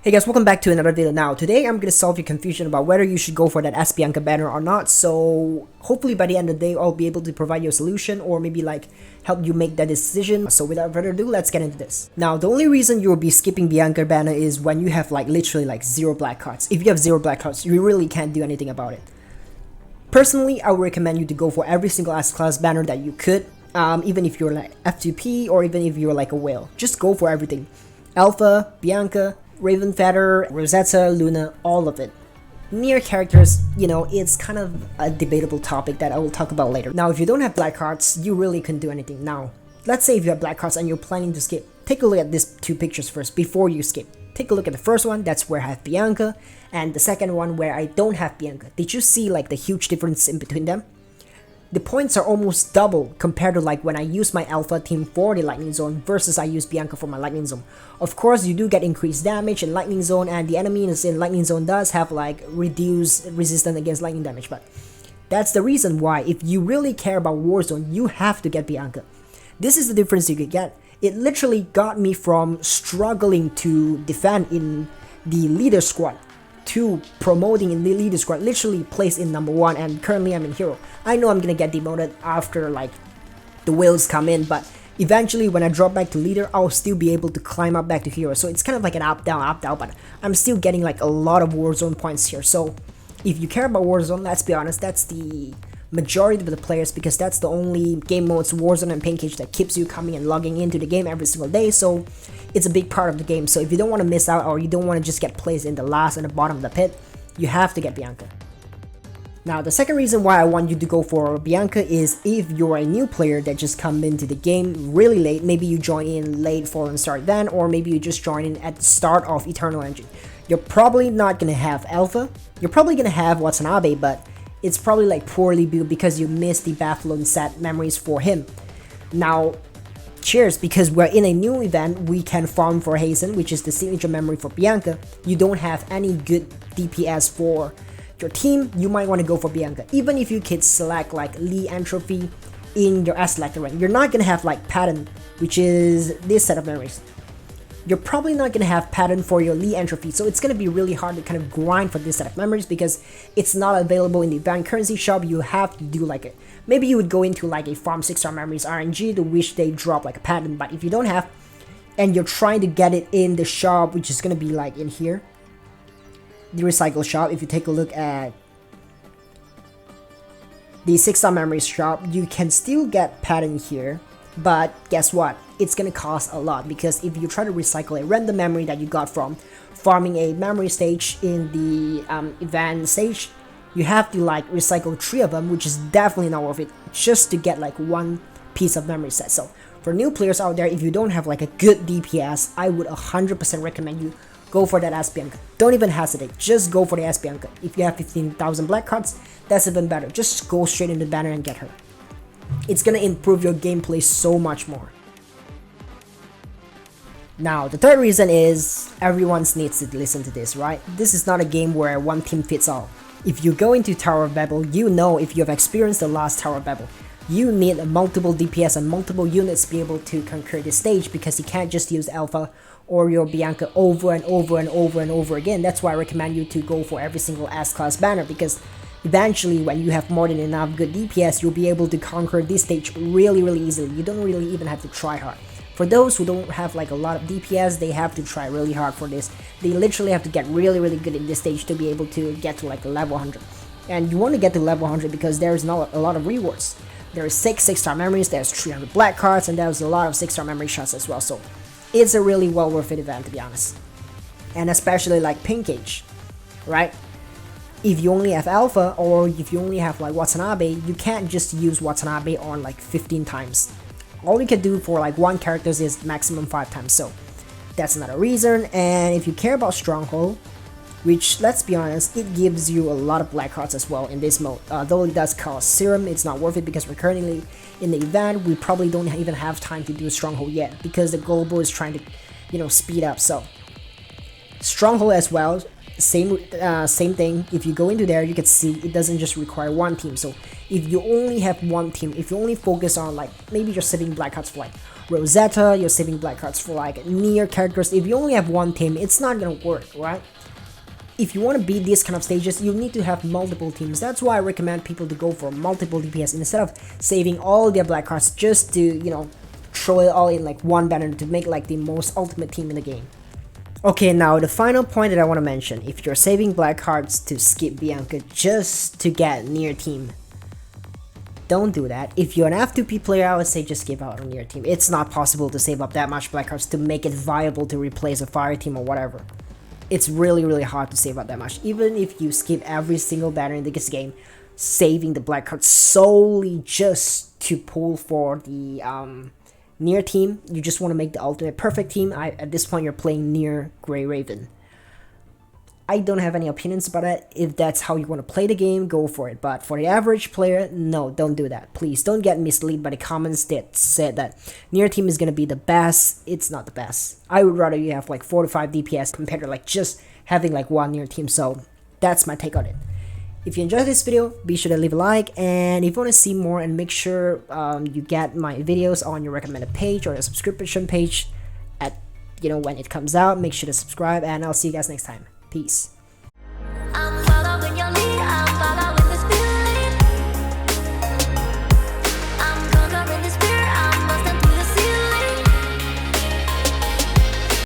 Hey guys, welcome back to another video. Now, today I'm going to solve your confusion about whether you should go for that Bianca banner or not. So, hopefully by the end of the day, I'll be able to provide you a solution or maybe like help you make that decision. So without further ado, let's get into this. Now, the only reason you will be skipping Bianca banner is when you have like literally like 0 black cards. If you have 0 black cards, you really can't do anything about it. Personally, I would recommend you to go for every single S-class banner that you could. Even if you're like F2P or even if you're like a whale. Just go for everything. Alpha, Bianca, Raven Feather, Rosetta, Luna, all of it. Near characters, you know, it's kind of a debatable topic that I will talk about later. Now, if you don't have black cards, you really couldn't do anything. Now, let's say if you have black cards and you're planning to skip, take a look at these two pictures first before you skip. Take a look at the first one, that's where I have Bianca, and the second one where I don't have Bianca. Did you see like the huge difference in between them? The points are almost double compared to like when I use my Alpha team for the Lightning Zone versus I use Bianca for my Lightning Zone. Of course, you do get increased damage in Lightning Zone, and the enemies in Lightning Zone does have like reduced resistance against lightning damage, but that's the reason why if you really care about Warzone, you have to get Bianca. This is the difference you could get. It literally got me from struggling to defend in the leader squad to promoting in the leader squad, literally placed in number 1, and currently I'm in hero. I know I'm gonna get demoted after like the whales come in, but eventually when I drop back to leader, I'll still be able to climb up back to hero. So it's kind of like an up down, but I'm still getting like a lot of Warzone points here. So if you care about Warzone, let's be honest, that's the majority of the players, because that's the only game modes, Warzone and Pancake, that keeps you coming and logging into the game every single day. So it's a big part of the game. So if you don't want to miss out, or you don't want to just get placed in the last and the bottom of the pit, you have to get Bianca. Now, the second reason why I want you to go for Bianca is if you're a new player that just come into the game really late. Maybe you join in late Fallen Star event, or maybe you just join in at the start of Eternal Engine. You're probably not going to have Alpha. You're probably going to have Watanabe, but it's probably like poorly built because you missed the Bathlone set memories for him. Now, cheers, because we're in a new event, we can farm for Hazen, which is the signature memory for Bianca. You don't have any good DPS for your team, you might want to go for Bianca. Even if you could select like Lee Entropy in your S selector rank, you're not going to have like Pattern, which is this set of memories. You're probably not going to have Pattern for your Lee Entropy, so it's going to be really hard to kind of grind for this set of memories because it's not available in the event currency shop. You have to do like it. Maybe you would go into like a farm 6-star memories RNG to wish they drop like a Pattern, but if you don't have and you're trying to get it in the shop, which is going to be like in here, the recycle shop, if you take a look at the 6-star memories shop, you can still get Pattern here, but guess what? It's gonna cost a lot, because if you try to recycle a random memory that you got from farming a memory stage in the event stage, you have to like recycle 3 of them, which is definitely not worth it just to get like 1 piece of memory set. So for new players out there, if you don't have like a good DPS, I would 100% recommend you go for that Bianca. Don't even hesitate, just go for the Bianca. If you have 15,000 black cards, that's even better. Just go straight into the banner and get her. It's gonna improve your gameplay so much more. Now, the third reason is everyone needs to listen to this, right? This is not a game where one team fits all. If you go into Tower of Babel, you know, if you have experienced the last Tower of Babel, you need multiple DPS and multiple units to be able to conquer this stage, because you can't just use Alpha or your Bianca over and over and over and over again. That's why I recommend you to go for every single S-class banner, because eventually when you have more than enough good DPS, you'll be able to conquer this stage really easily. You don't really even have to try hard. For those who don't have like a lot of DPS, they have to try really hard for this. They literally have to get really good in this stage to be able to get to like a level 100. And you want to get to level 100 because there's not a lot of rewards. There's 6-star memories, there's 300 black cards, and there's a lot of 6-star memory shots as well. So it's a really well worth it event, to be honest. And especially like Pancake, right? If you only have Alpha, or if you only have like Watanabe, you can't just use Watanabe on like 15 times. All you can do for like 1 character is maximum 5 times. So that's another reason. And if you care about Stronghold, which, let's be honest, it gives you a lot of black cards as well in this mode. Though it does cost serum, it's not worth it because we're currently in the event. We probably don't even have time to do Stronghold yet because the global is trying to, you know, speed up. So Stronghold as well, same thing. If you go into there, you can see it doesn't just require 1 team. So if you only have one team, if you only focus on like maybe you're saving black cards for like Rosetta, you're saving black cards for like near characters, if you only have one team, it's not gonna work, right? If you want to beat these kind of stages, you need to have multiple teams. That's why I recommend people to go for multiple DPS instead of saving all their black cards just to, you know, throw it all in like one banner to make like the most ultimate team in the game. Okay, now the final point that I want to mention, if you're saving black cards to skip Bianca just to get near team, don't do that. If you're an F2P player, I would say just give out on your team. It's not possible to save up that much black cards to make it viable to replace a fire team or whatever. It's really hard to save up that much. Even if you skip every single banner in this game, saving the black cards solely just to pull for the near team, you just want to make the ultimate perfect team. At this point, you're playing near Grey Raven. I don't have any opinions about it. If that's how you want to play the game, go for it. But for the average player, no, don't do that. Please don't get misled by the comments that said that near team is going to be the best. It's not the best. I would rather you have like 4 to 5 DPS compared to like just having like one near team. So that's my take on it. If you enjoyed this video, be sure to leave a like, and if you want to see more and make sure you get my videos on your recommended page or the subscription page at, you know, when it comes out, make sure to subscribe, and I'll see you guys next time. Peace.